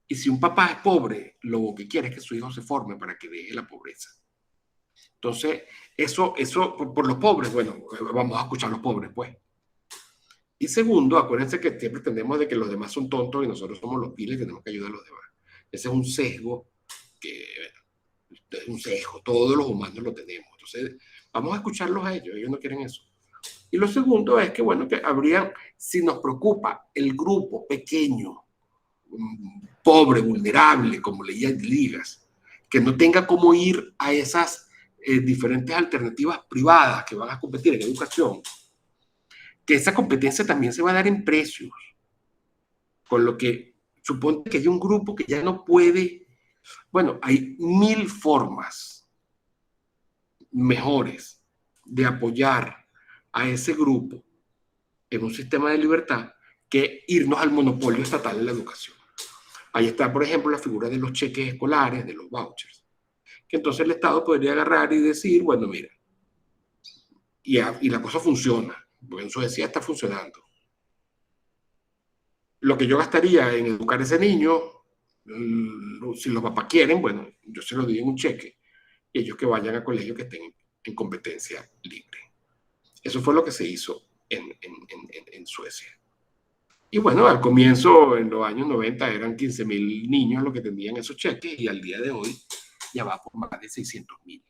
Y si un papá es pobre, lo que quiere es que su hijo se forme para que deje la pobreza. Entonces, eso por los pobres, bueno, vamos a escuchar a los pobres, pues. Y segundo, acuérdense que siempre tenemos de que los demás son tontos y nosotros somos los piles y tenemos que ayudar a los demás. Ese es un sesgo que es un sesgo, todos los humanos lo tenemos. Entonces, vamos a escucharlos a ellos no quieren eso. Y lo segundo es que, bueno, que habría, si nos preocupa el grupo pequeño, pobre, vulnerable, como le digas, que no tenga cómo ir a esas diferentes alternativas privadas que van a competir en educación, que esa competencia también se va a dar en precios, con lo que supone que hay un grupo que ya no puede, bueno, hay 1000 formas mejores de apoyar a ese grupo en un sistema de libertad que irnos al monopolio estatal en la educación. Ahí está, por ejemplo, la figura de los cheques escolares, de los vouchers, que entonces el Estado podría agarrar y decir, bueno, mira, y la cosa funciona, porque en Suecia está funcionando. Lo que yo gastaría en educar a ese niño, si los papás quieren, bueno, yo se lo doy en un cheque, y ellos que vayan a colegios que estén en competencia libre. Eso fue lo que se hizo en Suecia. Y bueno, al comienzo, en los años 90, eran 15.000 niños los que tenían esos cheques y al día de hoy ya va por más de 600.000.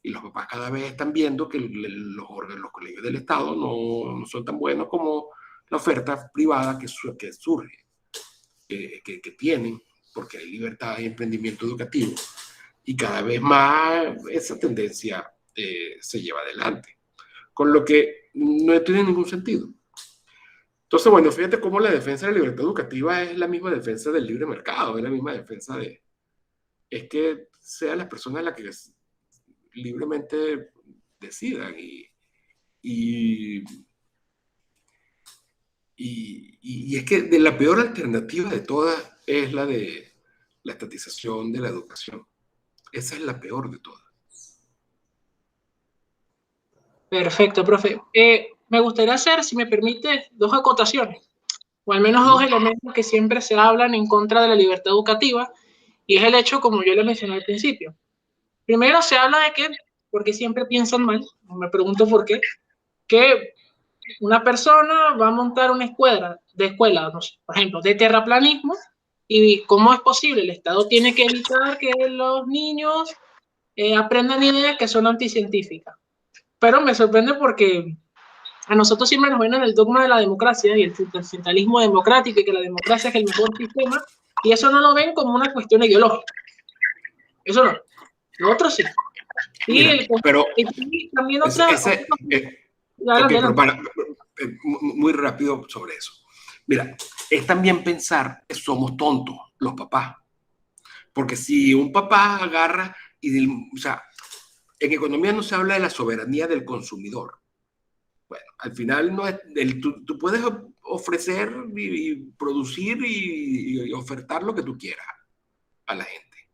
Y los papás cada vez están viendo que los colegios del Estado no son tan buenos como la oferta privada que surge, que tienen, porque hay libertad y emprendimiento educativo. Y cada vez más esa tendencia se lleva adelante. Con lo que no tiene ningún sentido. Entonces, bueno, fíjate cómo la defensa de la libertad educativa es la misma defensa del libre mercado, es la misma defensa es que sean las personas las que libremente decidan y es que de la peor alternativa de todas es la de la estatización de la educación. Esa es la peor de todas. Perfecto, profe. Me gustaría hacer, si me permite, dos acotaciones, o al menos dos elementos que siempre se hablan en contra de la libertad educativa, y es el hecho, como yo le mencioné al principio. Primero se habla de que, porque siempre piensan mal, me pregunto por qué, que una persona va a montar una escuela, no sé, por ejemplo, de terraplanismo, y cómo es posible, el Estado tiene que evitar que los niños aprendan ideas que son anticientíficas. Pero me sorprende porque a nosotros siempre nos ven en el dogma de la democracia y el fundamentalismo democrático y que la democracia es el mejor sistema, y eso no lo ven como una cuestión ideológica. Eso no. Lo otro sí. Y Mira, pero también otra. ok, pero muy rápido sobre eso. Mira, es también pensar que somos tontos los papás. Porque si un papá agarra o sea, en economía no se habla de la soberanía del consumidor. Bueno, al final no es, tú puedes ofrecer y producir y ofertar lo que tú quieras a la gente.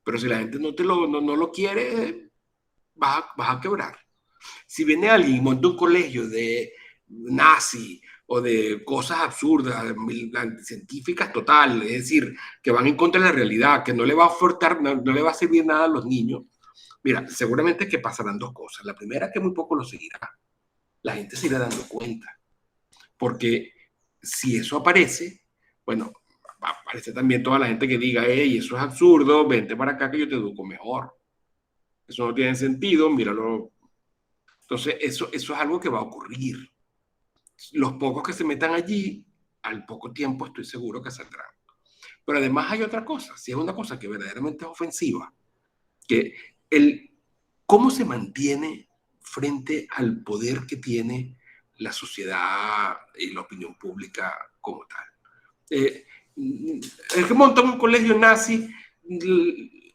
Pero si la gente no lo quiere, vas a quebrar. Si viene alguien y monta un colegio de nazi o de cosas absurdas, científicas total, es decir, que van en contra de la realidad, que no le va a ofertar, no le va a servir nada a los niños, mira, seguramente que pasarán dos cosas. La primera, que muy poco lo seguirá. La gente se irá dando cuenta. Porque si eso aparece, bueno, va a aparecer también toda la gente que diga, hey, eso es absurdo, vente para acá que yo te educo mejor. Eso no tiene sentido, míralo. Entonces, eso es algo que va a ocurrir. Los pocos que se metan allí, al poco tiempo estoy seguro que saldrán. Pero además hay otra cosa, si es una cosa que verdaderamente es ofensiva, que cómo se mantiene frente al poder que tiene la sociedad y la opinión pública como tal. El que monta un colegio nazi,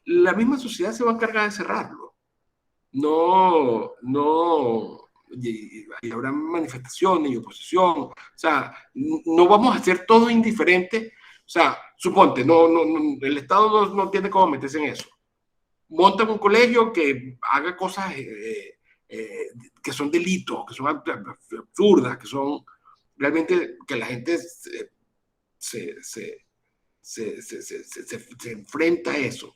la misma sociedad se va a encargar de cerrarlo. Y habrá manifestaciones y oposición. O sea, no vamos a hacer todo indiferente. O sea, suponte, el Estado no tiene cómo meterse en eso. Montan un colegio que haga cosas que son delitos, que son absurdas, que son realmente que la gente se enfrenta a eso.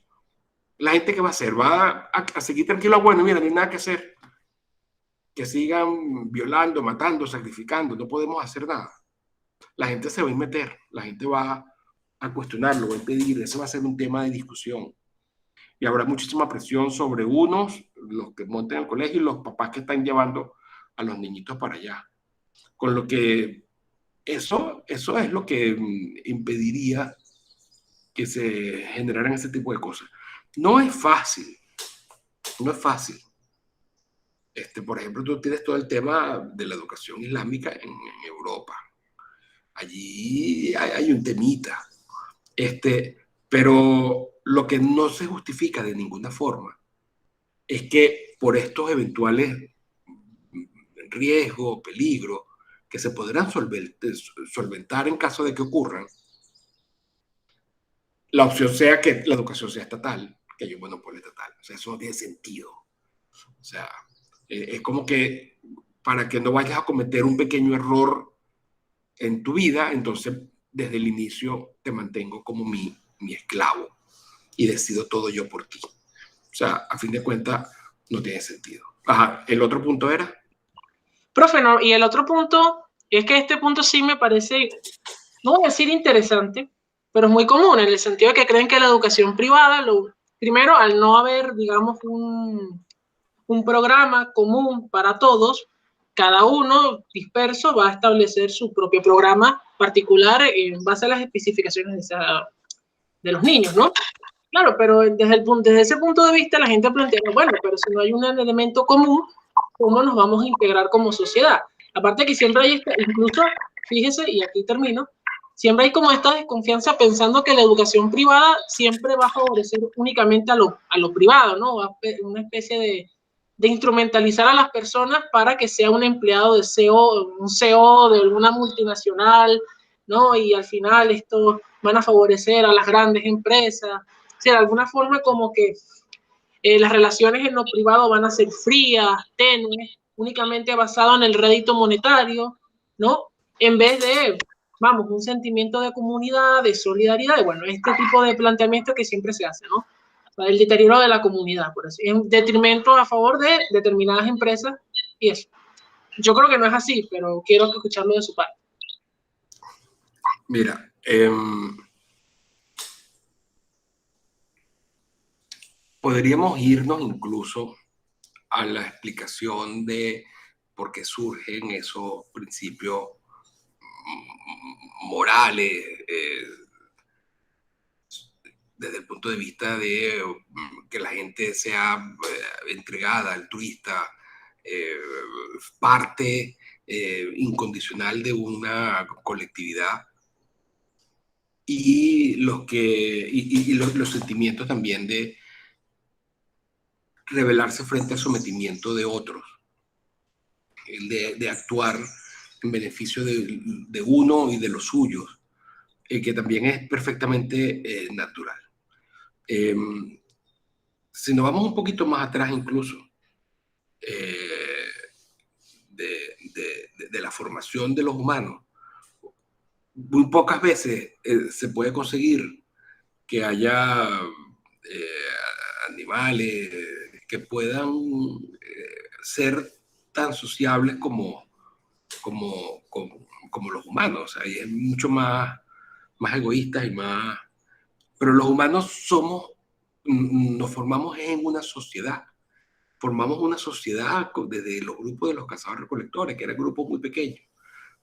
La gente, ¿qué va a hacer? Va a seguir tranquilo. Bueno, mira, no hay nada que hacer. Que sigan violando, matando, sacrificando. No podemos hacer nada. La gente se va a meter. La gente va a cuestionarlo, va a impedir. Ese va a ser un tema de discusión. Y habrá muchísima presión sobre unos, los que monten el colegio, y los papás que están llevando a los niñitos para allá. Con lo que eso es lo que impediría que se generaran ese tipo de cosas. No es fácil, no es fácil. Por ejemplo, tú tienes todo el tema de la educación islámica en Europa. Allí hay un temita. Pero lo que no se justifica de ninguna forma es que por estos eventuales riesgos, peligros, que se podrán solventar en caso de que ocurran, la opción sea que la educación sea estatal, que haya un monopolio estatal. O sea, eso no tiene sentido. O sea, es como que para que no vayas a cometer un pequeño error en tu vida, entonces desde el inicio te mantengo como mi esclavo y decido todo yo por ti. O sea, a fin de cuentas, no tiene sentido. Ajá, el otro punto era. Profe, no, y el otro punto es que este punto sí me parece, no voy a decir interesante, pero es muy común en el sentido de que creen que la educación privada, primero, al no haber, digamos, un programa común para todos, cada uno disperso va a establecer su propio programa particular en base a las especificaciones de los niños, ¿no? Claro, pero desde ese punto de vista la gente plantea, bueno, pero si no hay un elemento común, ¿cómo nos vamos a integrar como sociedad? Aparte que siempre hay, incluso, fíjese, y aquí termino, siempre hay como esta desconfianza pensando que la educación privada siempre va a favorecer únicamente a lo privado, ¿no? Una especie de instrumentalizar a las personas para que sea un empleado de CEO, un CEO de alguna multinacional, ¿no? Y al final esto van a favorecer a las grandes empresas. O sea, de alguna forma como que las relaciones en lo privado van a ser frías, tenues, únicamente basado en el rédito monetario, ¿no? En vez de, vamos, un sentimiento de comunidad, de solidaridad, y bueno, este tipo de planteamiento que siempre se hace, ¿no? Para el deterioro de la comunidad, por así, en detrimento a favor de determinadas empresas y eso. Yo creo que no es así, pero quiero escucharlo de su parte. Mira, podríamos irnos incluso a la explicación de por qué surgen esos principios morales, desde el punto de vista de que la gente sea entregada, altruista, parte incondicional de una colectividad, y los sentimientos también de rebelarse frente al sometimiento de otros, de actuar en beneficio de uno y de los suyos, que también es perfectamente natural. Si nos vamos un poquito más atrás incluso, eh, de la formación de los humanos, muy pocas veces se puede conseguir que haya animales que puedan ser tan sociables como los humanos. O sea, es mucho más egoístas y más. Pero los humanos nos formamos en una sociedad. Formamos una sociedad desde los grupos de los cazadores-recolectores, que eran grupos muy pequeños,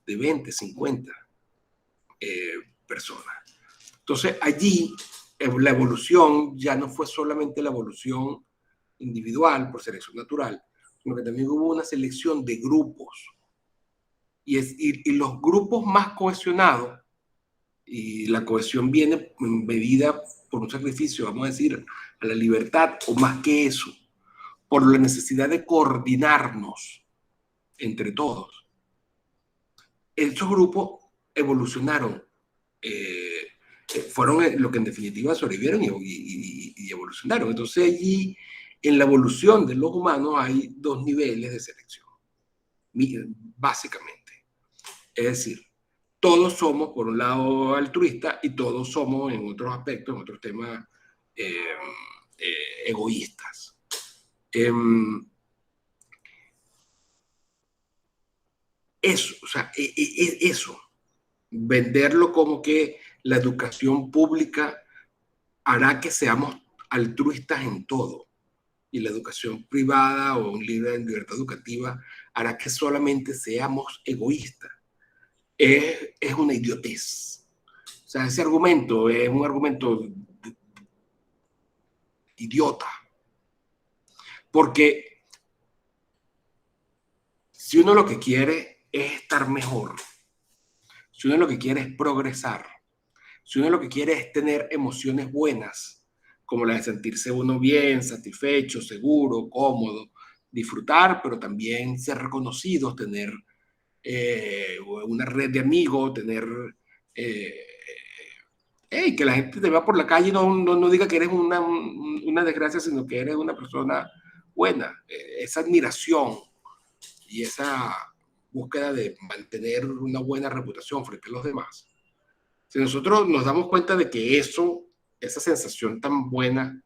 de 20, 50 personas. Entonces, allí la evolución ya no fue solamente la evolución individual por selección natural, sino que también hubo una selección de grupos. Y los grupos más cohesionados, y la cohesión viene medida por un sacrificio, vamos a decir, a la libertad, o más que eso, por la necesidad de coordinarnos entre todos. Estos grupos evolucionaron, fueron lo que en definitiva sobrevivieron y evolucionaron. Entonces allí, en la evolución de los humanos, hay dos niveles de selección, básicamente. Es decir, todos somos, por un lado, altruistas, y todos somos, en otros aspectos, en otros temas egoístas. Eso, o sea, eso, venderlo como que la educación pública hará que seamos altruistas en todo y la educación privada o un libre en libertad educativa hará que solamente seamos egoístas. Es una idiotez. O sea, ese argumento es un argumento idiota. Porque si uno lo que quiere es estar mejor, si uno lo que quiere es progresar, si uno lo que quiere es tener emociones buenas, como la de sentirse uno bien, satisfecho, seguro, cómodo, disfrutar, pero también ser reconocidos, tener una red de amigos, tener... que la gente te vea por la calle y no diga que eres una desgracia, sino que eres una persona buena. Esa admiración y esa búsqueda de mantener una buena reputación frente a los demás. Si nosotros nos damos cuenta de que esa sensación tan buena,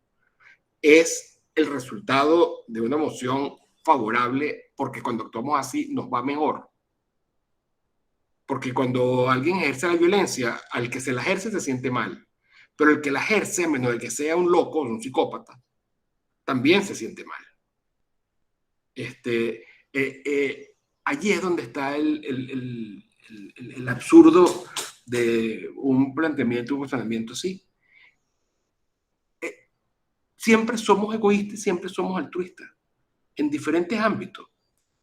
es el resultado de una emoción favorable, porque cuando actuamos así nos va mejor. Porque cuando alguien ejerce la violencia, al que se la ejerce se siente mal. Pero el que la ejerce, a menos de que sea un loco, un psicópata, también se siente mal. Allí es donde está el absurdo de un planteamiento, un razonamiento así. Siempre somos egoístas, siempre somos altruistas, en diferentes ámbitos.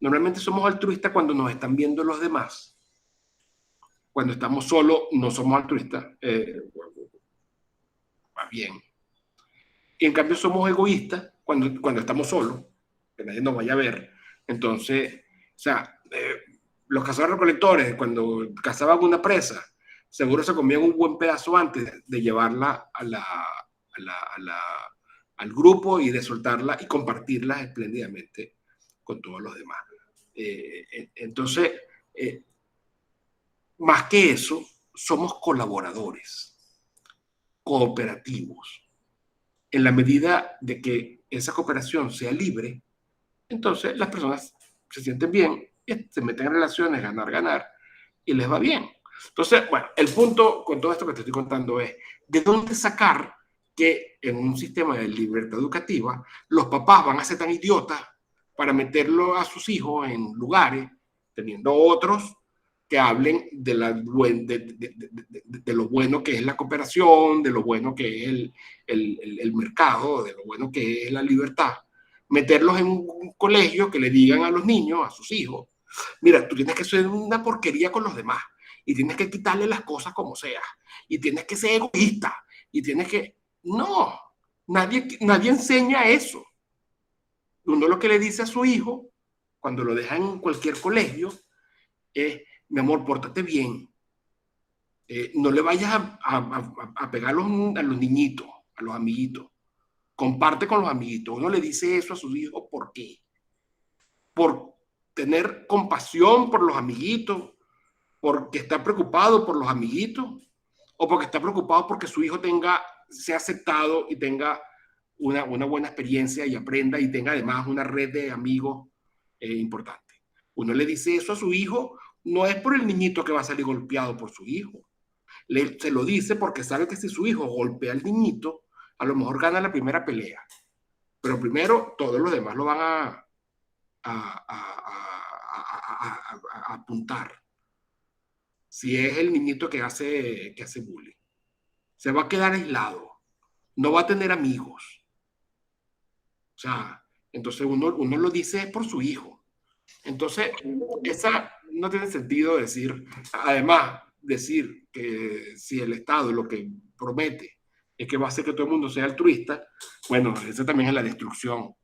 Normalmente somos altruistas cuando nos están viendo los demás. Cuando estamos solos, no somos altruistas. Va bien. Y en cambio somos egoístas cuando estamos solos, que nadie nos vaya a ver. Entonces, o sea, los cazadores-recolectores, cuando cazaban una presa, seguro se comían un buen pedazo antes de llevarla al grupo y de soltarla y compartirla espléndidamente con todos los demás. Entonces, más que eso, somos colaboradores, cooperativos. En la medida de que esa cooperación sea libre, entonces las personas se sienten bien, se meten en relaciones, ganar, ganar, y les va bien. Entonces, bueno, el punto con todo esto que te estoy contando es, ¿de dónde sacar que en un sistema de libertad educativa los papás van a ser tan idiotas para meterlo a sus hijos en lugares, teniendo otros que hablen de lo bueno que es la cooperación, de lo bueno que es el mercado, de lo bueno que es la libertad? Meterlos en un colegio que le digan a los niños, a sus hijos, mira, tú tienes que ser una porquería con los demás y tienes que quitarle las cosas como sea y tienes que ser egoísta y tienes que... No, nadie enseña eso. Uno lo que le dice a su hijo cuando lo deja en cualquier colegio es, mi amor, pórtate bien. No le vayas a pegar a los niñitos, a los amiguitos. Comparte con los amiguitos. Uno le dice eso a sus hijos, ¿por qué? Por tener compasión por los amiguitos, porque está preocupado por los amiguitos, o porque está preocupado porque su hijo sea aceptado y tenga una buena experiencia y aprenda y tenga además una red de amigos importante. Uno le dice eso a su hijo, no es por el niñito que va a salir golpeado por su hijo. Se lo dice porque sabe que si su hijo golpea al niñito, a lo mejor gana la primera pelea. Pero primero, todos los demás lo van a apuntar. Si es el niñito que hace bullying, se va a quedar aislado, no va a tener amigos. O sea, entonces uno lo dice por su hijo. Entonces, esa no tiene sentido decir, además, decir que si el Estado lo que promete es que va a hacer que todo el mundo sea altruista, bueno, esa también es la destrucción.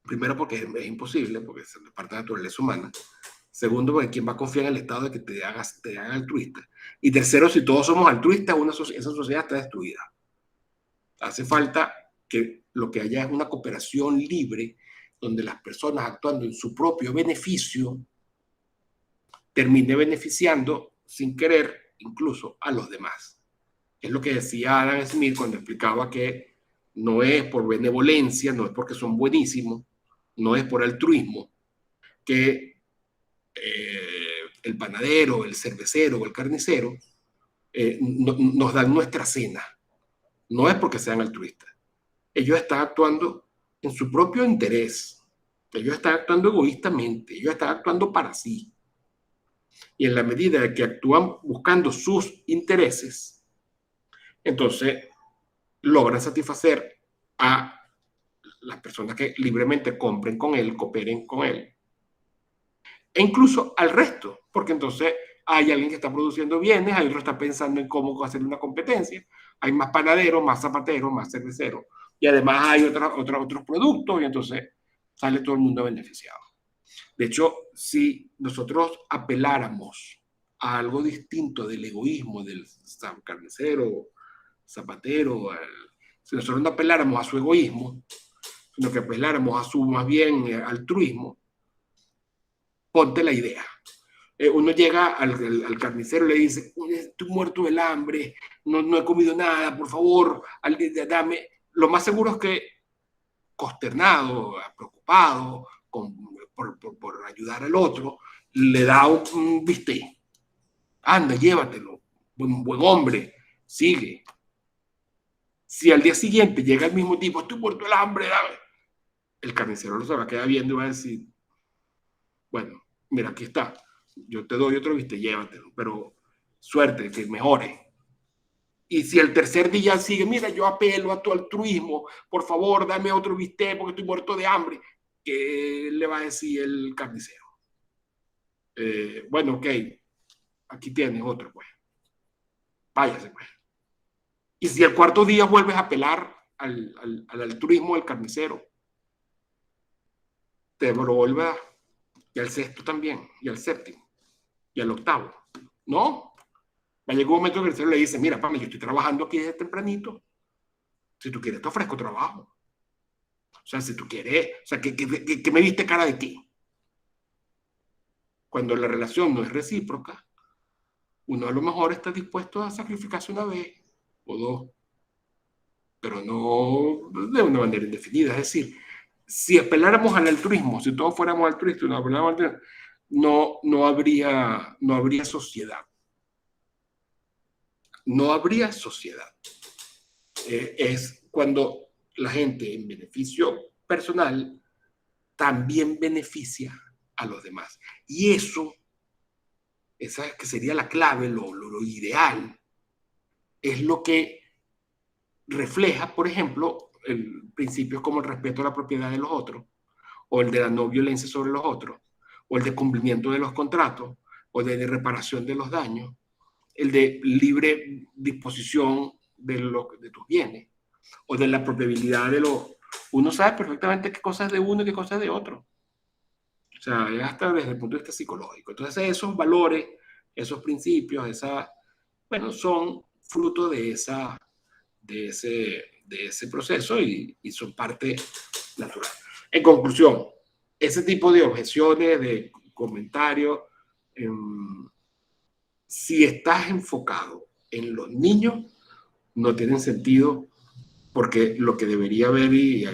Primero porque es imposible, porque es parte de la naturaleza humana. Segundo, porque ¿quién va a confiar en el Estado de que te haga altruista? Y tercero, si todos somos altruistas, esa sociedad está destruida. Hace falta que lo que haya es una cooperación libre, donde las personas actuando en su propio beneficio termine beneficiando sin querer incluso a los demás. Es lo que decía Adam Smith cuando explicaba que no es por benevolencia, no es porque son buenísimos, no es por altruismo, que el panadero, el cervecero o el carnicero nos dan nuestra cena. No es porque sean altruistas. Ellos están actuando en su propio interés. Ellos están actuando egoístamente. Ellos están actuando para sí. Y en la medida que actúan buscando sus intereses, entonces logran satisfacer a las personas que libremente compren con él, cooperen con él, e incluso al resto, porque entonces hay alguien que está produciendo bienes, hay otro que está pensando en cómo hacer una competencia, hay más panaderos, más zapateros, más cerveceros, y además hay otros productos, y entonces sale todo el mundo beneficiado. De hecho, si nosotros apeláramos a algo distinto del egoísmo del carnicero, zapatero, si nosotros no apeláramos a su egoísmo, sino que apeláramos a su más bien altruismo, ponte la idea. Uno llega al carnicero y le dice, estoy muerto del hambre, no he comido nada, por favor, dame. Lo más seguro es que consternado, preocupado, por ayudar al otro, le da un bistec. Anda, llévatelo, buen hombre, sigue. Si al día siguiente llega el mismo tipo, estoy muerto del hambre, dame. El carnicero lo se va a quedar viendo y va a decir, bueno, mira, aquí está, yo te doy otro bistec, llévatelo, pero suerte, que mejore. Y si el tercer día sigue, mira, yo apelo a tu altruismo, por favor, dame otro bistec porque estoy muerto de hambre, ¿qué le va a decir el carnicero? Bueno, ok, aquí tienes otro, pues. Váyase, pues. Y si el cuarto día vuelves a apelar al altruismo del carnicero, te lo vuelve a dar. Y al sexto también, y al séptimo, y al octavo. ¿No? Va a llegar un momento que el carnicero le dice, mira, Pame, yo estoy trabajando aquí desde tempranito. Si tú quieres, te ofrezco trabajo. O sea, si tú quieres, o sea, ¿qué me viste cara de ti? Cuando la relación no es recíproca, uno a lo mejor está dispuesto a sacrificarse una vez o dos, pero no de una manera indefinida. Es decir, si apeláramos al altruismo, si todos fuéramos altruistas, no habría sociedad. No habría sociedad. Es cuando la gente en beneficio personal también beneficia a los demás. Y eso, esa que sería la clave, lo ideal, es lo que refleja, por ejemplo, el principios como el respeto a la propiedad de los otros, o el de la no violencia sobre los otros, o el de cumplimiento de los contratos, o de reparación de los daños, el de libre disposición de tus bienes, o de la propiedad de los... Uno sabe perfectamente qué cosas es de uno y qué cosas es de otro. O sea, hasta desde el punto de vista psicológico. Entonces, esos valores, esos principios, bueno, son fruto de ese proceso y son parte natural. En conclusión, ese tipo de objeciones, de comentarios, si estás enfocado en los niños, no tienen sentido porque lo que debería haber y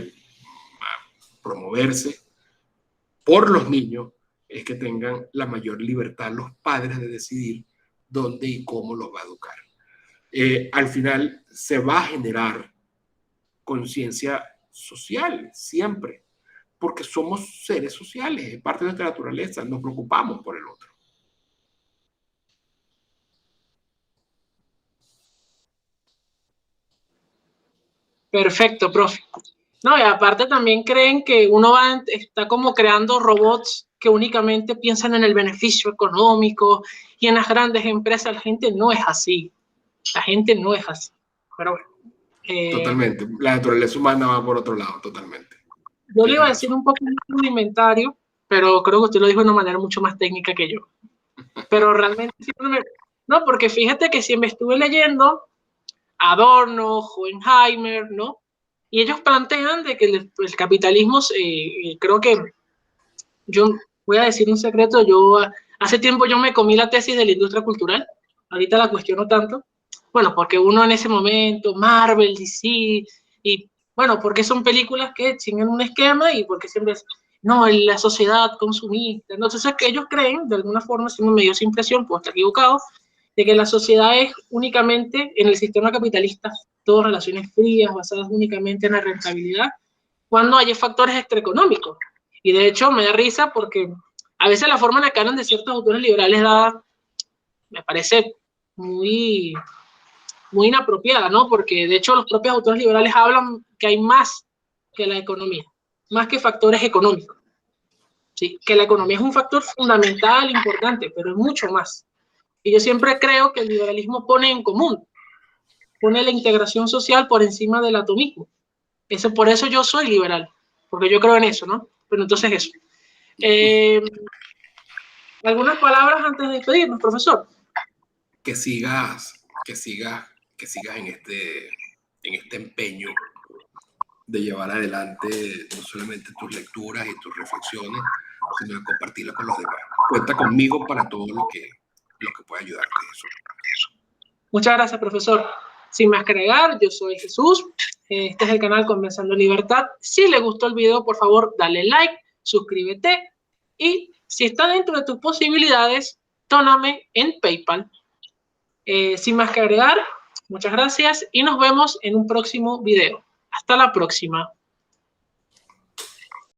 promoverse por los niños es que tengan la mayor libertad los padres de decidir dónde y cómo los va a educar. Al final se va a generar conciencia social siempre, porque somos seres sociales, es parte de nuestra naturaleza, nos preocupamos por el otro. Perfecto, profe. No, y aparte también creen que está como creando robots que únicamente piensan en el beneficio económico y en las grandes empresas. La gente no es así. La gente no es así. Pero bueno. Totalmente. La naturaleza humana va por otro lado, totalmente. Yo le iba a decir un poco más rudimentario, pero creo que usted lo dijo de una manera mucho más técnica que yo. Pero realmente no, porque fíjate que si me estuve leyendo Adorno, Hohenheimer, ¿no? Y ellos plantean de que el capitalismo, creo que yo voy a decir un secreto, hace tiempo yo me comí la tesis de la industria cultural, ahorita la cuestiono tanto, bueno, porque uno en ese momento, Marvel, DC, y Bueno, porque son películas que siguen un esquema y porque siempre es, no, la sociedad consumista. Entonces, que ellos creen, de alguna forma, si me dio esa impresión, puedo estar equivocado, de que la sociedad es únicamente en el sistema capitalista, todas relaciones frías, basadas únicamente en la rentabilidad, cuando hay factores extraeconómicos. Y de hecho me da risa porque a veces la forma en la que hablan de ciertos autores liberales me parece muy, muy inapropiada, ¿no? Porque de hecho los propios autores liberales hablan que hay más que la economía, más que factores económicos. ¿Sí? Que la economía es un factor fundamental, importante, pero es mucho más. Y yo siempre creo que el liberalismo pone en común, pone la integración social por encima del atomismo. Por eso yo soy liberal, porque yo creo en eso, ¿no? Pero entonces eso. ¿Algunas palabras antes de despedirnos, profesor? Que sigas, que sigas en este empeño de llevar adelante no solamente tus lecturas y tus reflexiones, sino de compartirlas con los demás. Cuenta conmigo para todo lo que pueda ayudarte. Eso. Muchas gracias, profesor. Sin más que agregar, yo soy Jesús. Este es el canal Conversando Libertad. Si le gustó el video, por favor, dale like, suscríbete y si está dentro de tus posibilidades, dóname en PayPal. Sin más que agregar, muchas gracias y nos vemos en un próximo video. Hasta la próxima.